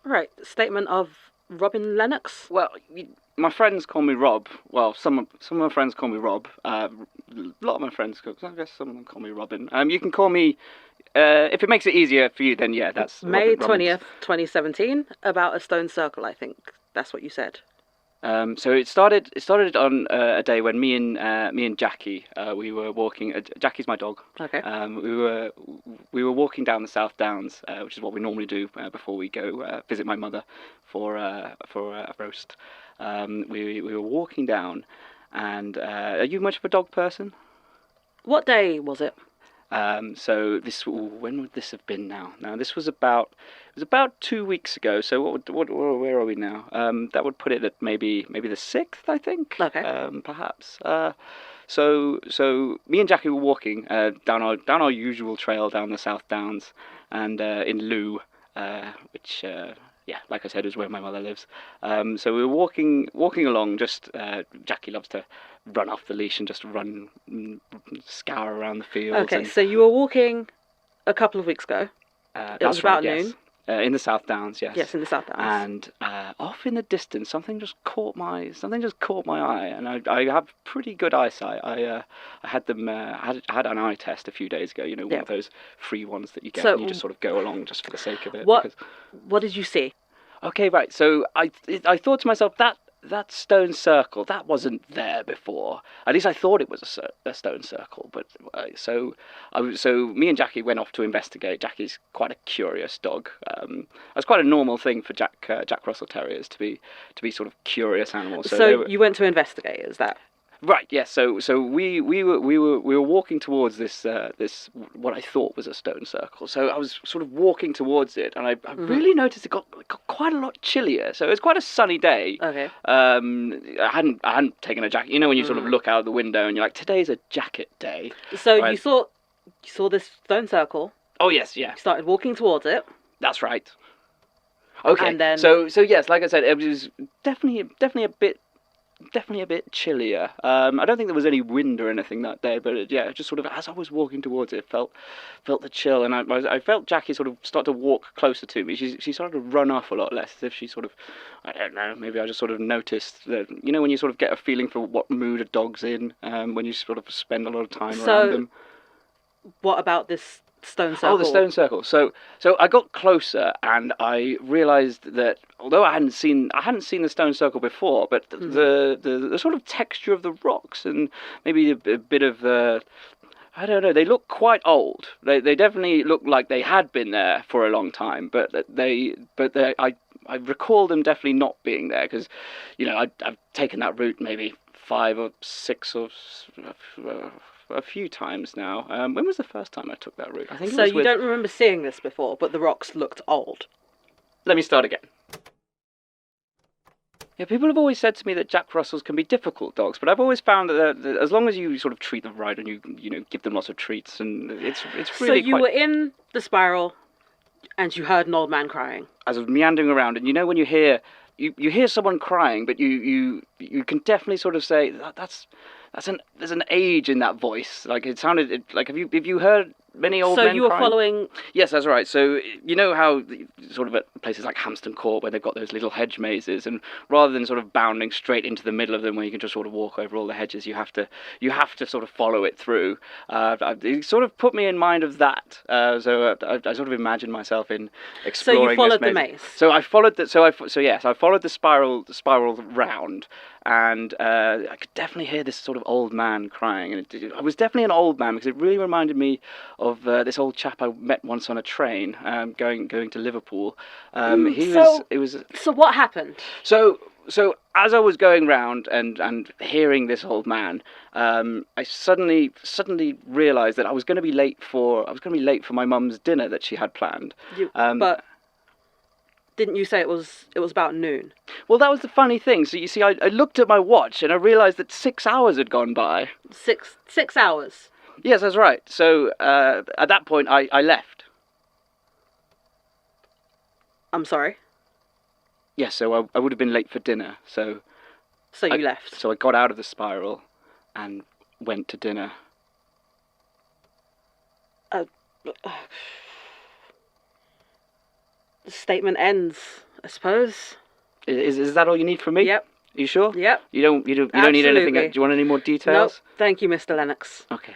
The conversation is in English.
Right. Statement of Robin Lennox. Well, my friends call me Rob. Well, some of my friends call me Rob. A lot of my friends, I guess some of them call me Robin. You can call me if it makes it easier for you. Then yeah, that's May Robin's. 20th, 2017, about a stone circle, I think. That's what you said. So it started on a day when me and Jackie we were walking. Jackie's my dog. Okay. We were walking down the South Downs, which is what we normally do before we go visit my mother for a roast. We were walking down, and are you much of a dog person? What day was it? So when would this have been now? Now this was about 2 weeks ago. So where are we now? That would put it at maybe the 6th, I think. Okay. Perhaps. So me and Jackie were walking down our usual trail down the South Downs, and in Loo, which yeah, like I said, is where my mother lives. So we were walking along. Just Jackie loves to run off the leash and just run, scour around the fields. Okay, And, so you were walking a couple of weeks ago. It was that's right, about yes. noon. In the South Downs, yes. Yes, in the South Downs. And off in the distance, something just caught my eye, and I have pretty good eyesight. I had them had an eye test a few days ago. You know, one Yeah. of those free ones that you get, So- and you just sort of go along just for the sake of it. What Because, What did you see? okay, right. So I thought to myself that stone circle that wasn't there before. At least I thought it was a stone circle. But so me and Jackie went off to investigate. Jackie's quite a curious dog. That's quite a normal thing for Jack Russell Terriers to be sort of curious animals. So you went to investigate, is that? Right, yes. So we were walking towards this what I thought was a stone circle. So I was sort of walking towards it, and I really noticed it got quite a lot chillier. So it was quite a sunny day. Okay. I hadn't taken a jacket. You know when you sort of look out the window and you're like, today's a jacket day. So right? you saw this stone circle. Oh yes, yeah, You started walking towards it. that's right. Okay. And then- so yes, like I said, it was definitely a bit chillier. I don't think there was any wind or anything that day, but yeah, just sort of as I was walking towards it, felt the chill, and I felt Jackie sort of start to walk closer to me. She started to run off a lot less, as if she sort of, I don't know, maybe I just sort of noticed that, you know, when you sort of get a feeling for what mood a dog's in, when you sort of spend a lot of time around them. What about this stone circle? Oh, the stone circle. So I got closer, and I realised that although I hadn't seen the stone circle before, but the sort of texture of the rocks and maybe a bit of I don't know. They look quite old. They definitely look like they had been there for a long time, but I recall them definitely not being there because, you know, I've taken that route maybe 5 or 6 or a few times now. When was the first time I took that route? I think. So you don't remember seeing this before, but the rocks looked old. Let me start again. Yeah, people have always said to me that Jack Russells can be difficult dogs, but I've always found that as long as you sort of treat them right and you know give them lots of treats, and it's really. So you were in the spiral, and you heard an old man crying. As I was meandering around, and you know when you hear someone crying, but you can definitely sort of say there's an age in that voice. Like it sounded like have you heard many old men So you were crying? following. Yes, that's right. So you know how sort of at places like Hampstead Court where they've got those little hedge mazes, and rather than sort of bounding straight into the middle of them where you can just sort of walk over all the hedges, you have to sort of follow it through. It sort of put me in mind of that. So I sort of imagined myself in exploring. So you followed this the maze. So I followed the I followed the spiral round, and I could definitely hear this sort of old man crying, and I was definitely an old man because it really reminded me of this old chap I met once on a train going to Liverpool. So what happened? So as I was going round and hearing this old man, I suddenly realised that I was going to be late for my mum's dinner that she had planned. But didn't you say it was about noon? Well, that was the funny thing. So you see, I looked at my watch and I realised that 6 hours had gone by. Six hours. Yes, that's right. So at that point, I left. I'm sorry. Yes, so I would have been late for dinner. So you left. So I got out of the spiral and went to dinner. The statement ends I suppose. Is that all you need from me? Yep. You sure? Yep. You don't need anything. Absolutely. Do you want any more Nope. details? Thank you, Mr. Lennox. Okay.